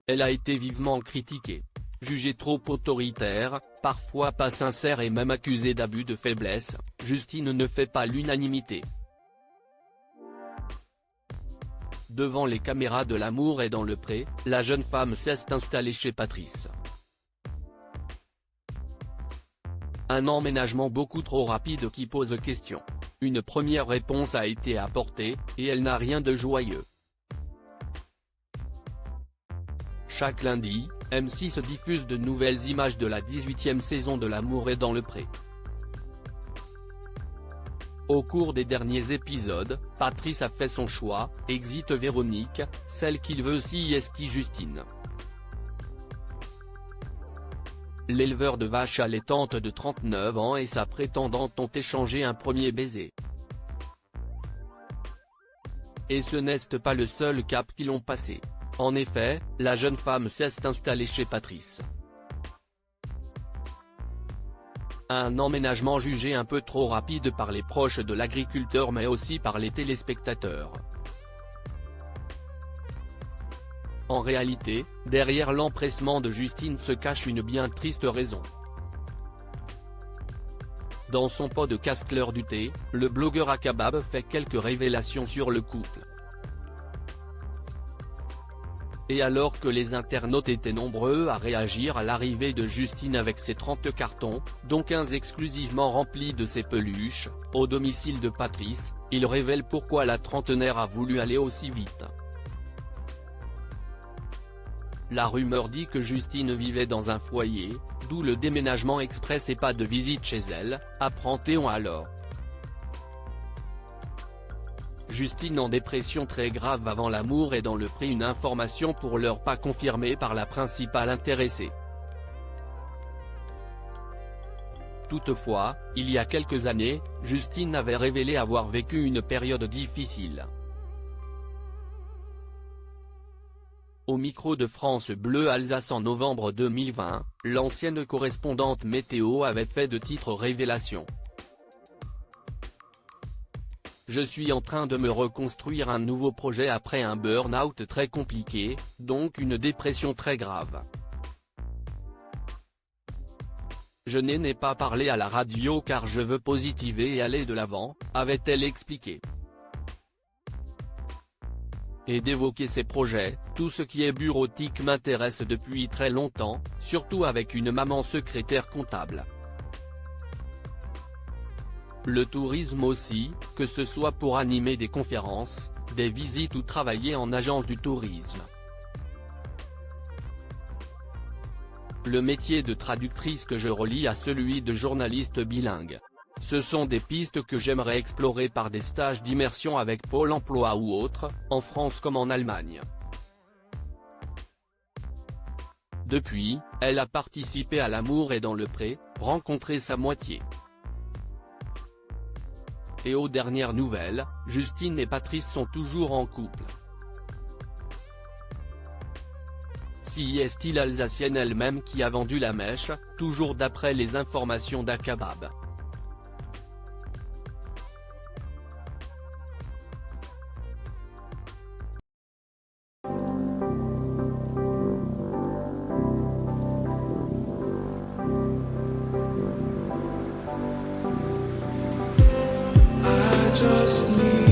Elle a été vivement critiquée. Jugée trop autoritaire, parfois pas sincère et même accusée d'abus de faiblesse, Justine ne fait pas l'unanimité. Devant les caméras de L'amour est dans le pré, la jeune femme s'est installée chez Patrice. Un emménagement beaucoup trop rapide qui pose question. Une première réponse a été apportée, et elle n'a rien de joyeux. Chaque lundi, M6 diffuse de nouvelles images de la 18e saison de L'amour est dans le pré. Au cours des derniers épisodes, Patrice a fait son choix, exit Véronique, celle qu'il veut est Justine. L'éleveur de vaches allaitantes de 39 ans et sa prétendante ont échangé un premier baiser. Et ce n'est pas le seul cap qu'ils ont passé. En effet, la jeune femme s'est installée chez Patrice. Un emménagement jugé un peu trop rapide par les proches de l'agriculteur mais aussi par les téléspectateurs. En réalité, derrière l'empressement de Justine se cache une bien triste raison. Dans son podcast L'heure du thé, le blogueur Akabab fait quelques révélations sur le couple. Et alors que les internautes étaient nombreux à réagir à l'arrivée de Justine avec ses 30 cartons, dont 15 exclusivement remplis de ses peluches, au domicile de Patrice, il révèle pourquoi la trentenaire a voulu aller aussi vite. La rumeur dit que Justine vivait dans un foyer, d'où le déménagement express et pas de visite chez elle, apprend Théon alors. Justine en dépression très grave avant L'amour est dans le pré, une information pour l'heure pas confirmée par la principale intéressée. Toutefois, il y a quelques années, Justine avait révélé avoir vécu une période difficile. Au micro de France Bleu Alsace en novembre 2020, l'ancienne correspondante météo avait fait de titres révélations. Je suis en train de me reconstruire un nouveau projet après un burn-out très compliqué, donc une dépression très grave. Je n'ai pas parlé à la radio car je veux positiver et aller de l'avant, avait-elle expliqué. Et d'évoquer ses projets, tout ce qui est bureautique m'intéresse depuis très longtemps, surtout avec une maman secrétaire comptable. Le tourisme aussi, que ce soit pour animer des conférences, des visites ou travailler en agence du tourisme. Le métier de traductrice que je relie à celui de journaliste bilingue. Ce sont des pistes que j'aimerais explorer par des stages d'immersion avec Pôle emploi ou autres, en France comme en Allemagne. Depuis, elle a participé à L'amour est dans le pré, rencontré sa moitié. Et aux dernières nouvelles, Justine et Patrice sont toujours en couple. Si est-il alsacienne elle-même qui a vendu la mèche, toujours d'après les informations d'Akabab. Just need